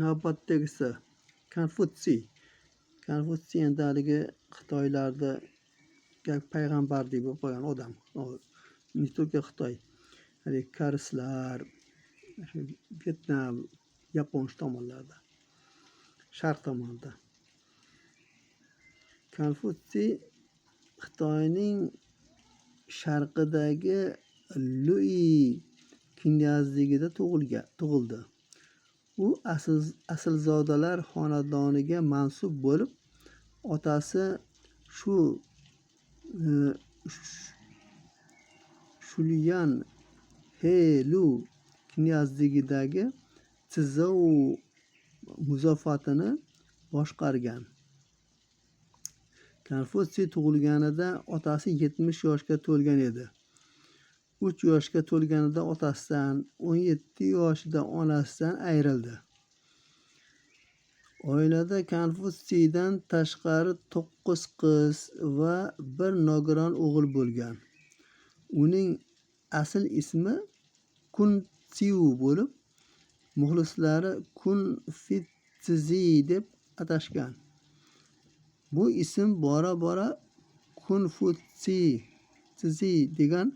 Navbatdagisi Konfutsiy. Konfutsiy endi haligi Xitoylarda payg'ambardek bo'lib qolgan odam. Ne только Xitoy. Haligi koreyslar, Vyetnam, Yapon tomonlarda, Sharq tomonida. Konfutsiy Xitoyning sharqidagi Lui knyazligida tug'ildi. U aslzodalar xonadoniga mansub bo'lib, otasi Shulyan He Lu knyazligidagi Tizou muzoffatini boshqargan. Konfutsiy tug'ilganida otasi 70 yoshga to'lgan edi. 3 yoshga to'lganida otasidan, 17 yoshida onasidan ayrildi. Oilada Konfutsiydan tashqari 9 qiz va 1 nogiron o'g'il bo'lgan. Uning asl ismi Kun-Tsiu bo'lib, muxlislari Kun-Fi-Tsizi deb atashgan. Bu ism bora-bora Kun-Fu-Tsizi degan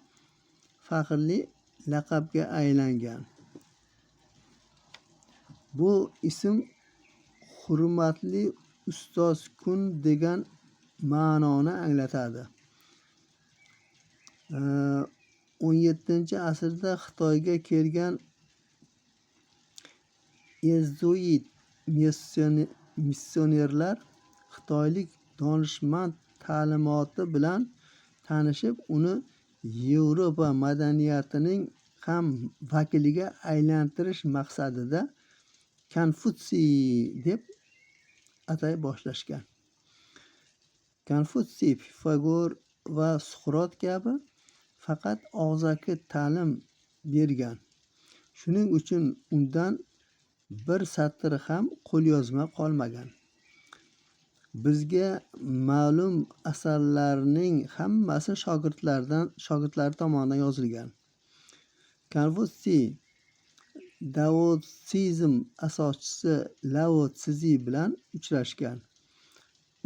faxrli laqabga aylangan. Bu ism hurmatli ustoz Kun degan ma'noni anglatadi. 17-asrda Xitoyga kelgan yezuit missionerlar xitoylik donishmand ta'limoti bilan tanishib, uni Yevropa madaniyatining ham vakiliga aylantirish maqsadida Konfutsiy deb atay boshlashgan. Konfutsiy Pifagor va Suqrot kabi faqat og'zaki ta'lim bergan. Shuning uchun undan bir satr ham qo'lyozma qolmagan. Bizga ma'lum asarlarning hammasi shogirdlari tomonidan yozilgan. Konfutsiy daotsizm asoschisi Lao Tzu bilan uchrashgan.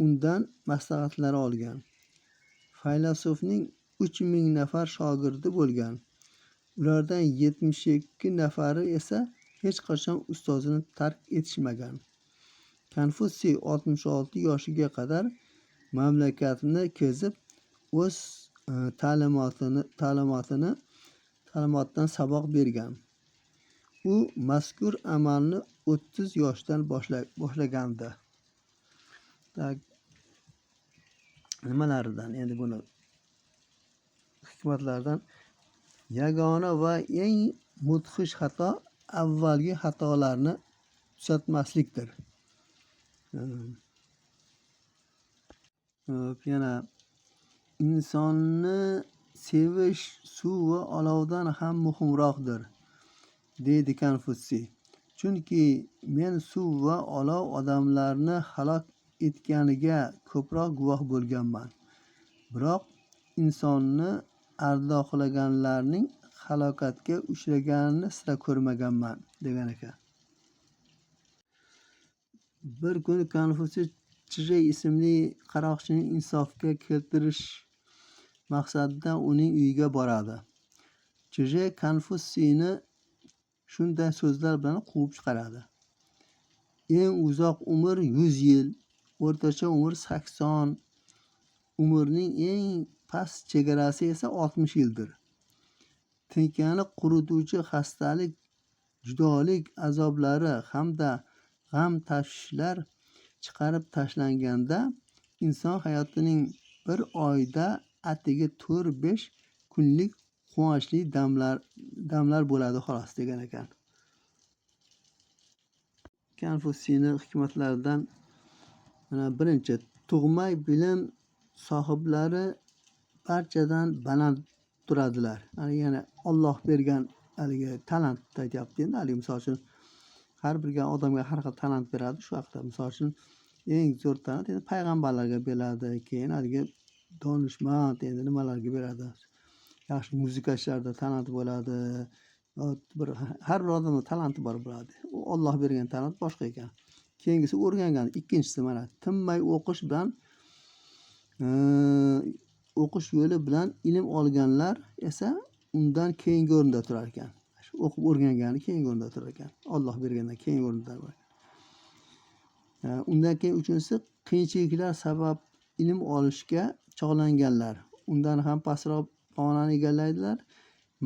Undan maslahatlar olgan. Faylasufning 3000 nafar shogirdi bo'lgan. Ulardan 72 nafari esa hech qachon ustozini tark etishmagan. Konfutsiy 66 yoshiga qadar mamlakatni kezib, o'z ta'limotidan saboq bergan. U mazkur amalni 30 yoshdan boshlagandi. Nimalaridan endi buni hikmatlardan yagona va eng mudhish xato avvalgi xatolarni tuzatmaslikdir. Yana insonni sevish suv va olovdan ham muhimroqdir, deydi Konfutsiy. Chunki men suv va olov odamlarni halok etganiga ko'proq guvoh bo'lganman. Biroq insonni ardoqlaganlarning halokatga uchraganini sira ko'rmaganman, degan ekan. Bir kuni Konfutsiy Chje ismli qaroqchini insofga keltirish maqsadida uning uyiga boradi. Chje Konfutsiyni shunday so'zlar bilan quvib chiqaradi. Eng uzoq umr 100 yil, o'rtacha umr 80, umrning eng past chegarasi esa 60 yildir. Tinkani qurituvchi xastalik, judolik azoblari hamda g'am tashvishlar chiqarib tashlanganda inson hayotining bir oyda atigi 4-5 kunlik quvonchli damlar bo'ladi xolos, degan ekan. Konfutsiyning hikmatlaridan birinchi, tug'may bilim sohiblari barchadan baland turadilar. Yana Alloh bergan haligi talant aytyapti. Endi misol uchun har bir odamga har xil talant beradi. Shu haqda misol uchun eng zo'r talant endi payg'ambarlarga beriladi. Keyin haligi donishmand endi nimalarga beradi. Yaxshi muzikachilarda talant bo'ladi. bir har bir odamda talanti bor bo'ladi. U Alloh bergan talant boshqa ekan. Keyingisi o'rgangan. Ikkinchisi mana tinmay o'qish bilan o'qish yo'li bilan ilm olganlar esa undan keyingi o'rinda turar ekan. Shu o'qib o'rgangani keyingi o'rinda turar ekan. Alloh bergandan keyingi o'rinda bor. Undan keyin uchinchisi qiyinchiliklar sabab ilm olishga chog'langanlar. Undan ham pastroq pog'onani egallaydilar.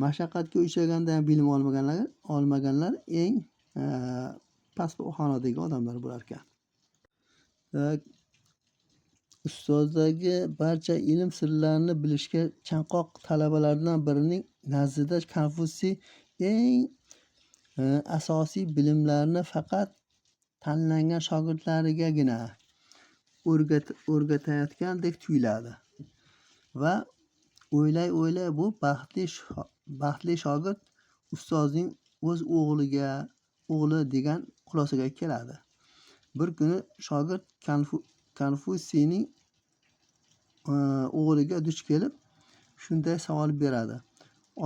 Mashaqqatga uchraganda ham bilim olmaganlar eng past pog'onadagi odamlar bo'lar ekan. Ustozdagi barcha ilm sirlarini bilishga chanqoq talabalardan birining nazdida Konfutsiy eng asosiy bilimlarni faqat tanlangan shogirdlarigagina o'rgatayotgandek tuyuladi va o'ylay bu baxtli shogird ustozning o'z o'g'li degan xulosaga keladi. Bir kuni shogird Konfutsiyning o'g'liga duch kelib shunday savol beradi: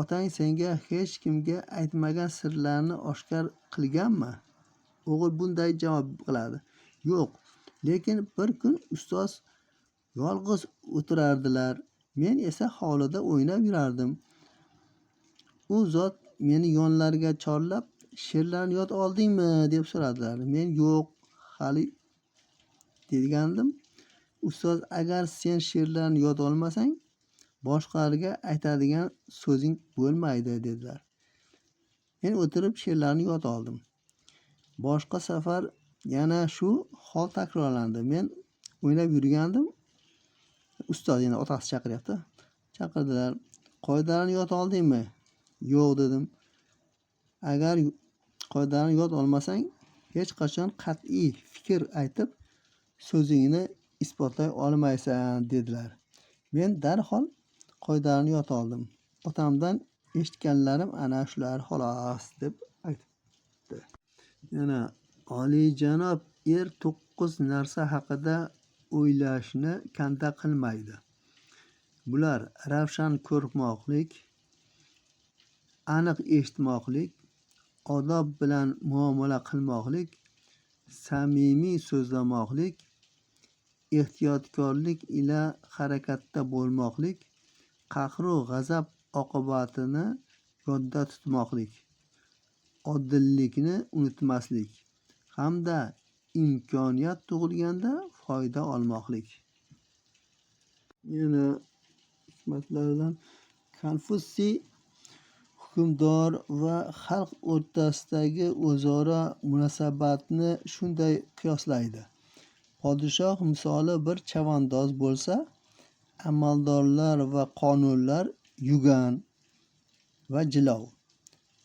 "Otang senga hech kimga aytmagan sirlarni oshkor qilganmi?" O'g'il bunday javob qiladi: "Yo'q, lekin bir kun ustoz yolg'iz o'tirardilar, men esa hovlida o'ynab yurardim. U zot meni yonlariga chorlab, she'rlarni yod oldingmi deb so'radilar. Men yo'q, hali degandim. Ustoz, agar sen she'rlarni yod olmasang, boshqalarga aytadigan so'zing bo'lmaydi dedilar. Men o'tirib she'rlarni yod oldim. Boshqa safar yana shu hol takrorlandi. Men o'ynab yurgandim. Ustoz yana otasi chaqiryapti. Chaqirdilar. Qoidalarni yod oldingmi? Yo'q dedim. Agar qoidalarni yod olmasang, hech qachon qat'iy fikr aytib so'zingni isbotlay olmaysan dedilar. Men darhol qoidalarni yod oldim. Otamdan eshitganlarim ana shular xolos deb aytdi. Yana oliyjanob 9 narsa haqida o'ylashni kanda qilmaydi. Bular ravshan ko'rmoqlik, aniq eshitmoqlik, odob bilan muomala qilmoqlik, samimiy so'zlamoqlik, ehtiyotkorlik ila harakatda bo'lmoqlik, qahru g'azab oqibatini yodda tutmoqlik, oddillikni unutmaslik hamda imkoniyat tug'ilganda foyda olmoqlik. Yana hikmatlardan Konfutsiy hukmdor va xalq o'rtasidagi o'zaro munosabatni shunday qiyoslaydi. Podshoh misoli bir chavandoz bo'lsa, amaldorlar va qonunlar yugan va jilov,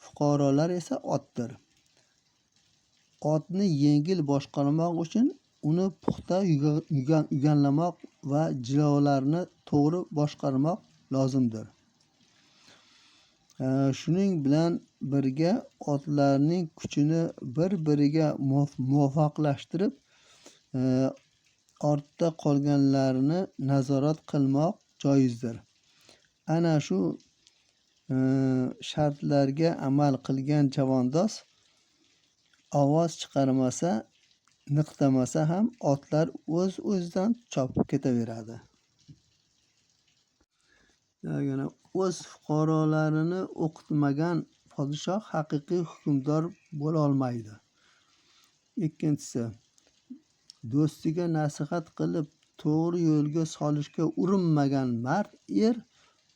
fuqarolar esa otdir. Otni yengil boshqarmoq uchun uni puxta yuganlamoq va jilovlarni to'g'ri boshqarmoq lozimdir. Shuning bilan birga otlarning kuchini bir-biriga muvofiqlashtirib, ortda qolganlarini nazorat qilmoq joizdir. Ana shu shartlarga amal qilgan chavandoz ovoz chiqarmasa, niqtamasa ham otlar o'z-o'zidan chopib ketaveradi. Yana o'z fuqarolarini o'qitmagan podshoh haqiqiy hukmdor bo'la olmaydi. Ikkinchisi, do'stiga nasihat qilib to'g'ri yo'lga solishga urinmagan mard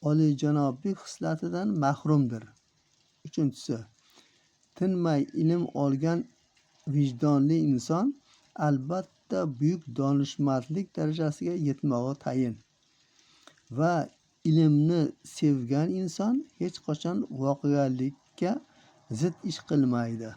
oliyjanoblik xislatidan mahrumdir. Uchinchisi, tinmay ilm olgan vijdonli inson albatta buyuk donishmandlik darajasiga yetmog'i tayin va ilmni sevgan inson hech qachon voqelikka zid ish qilmaydi.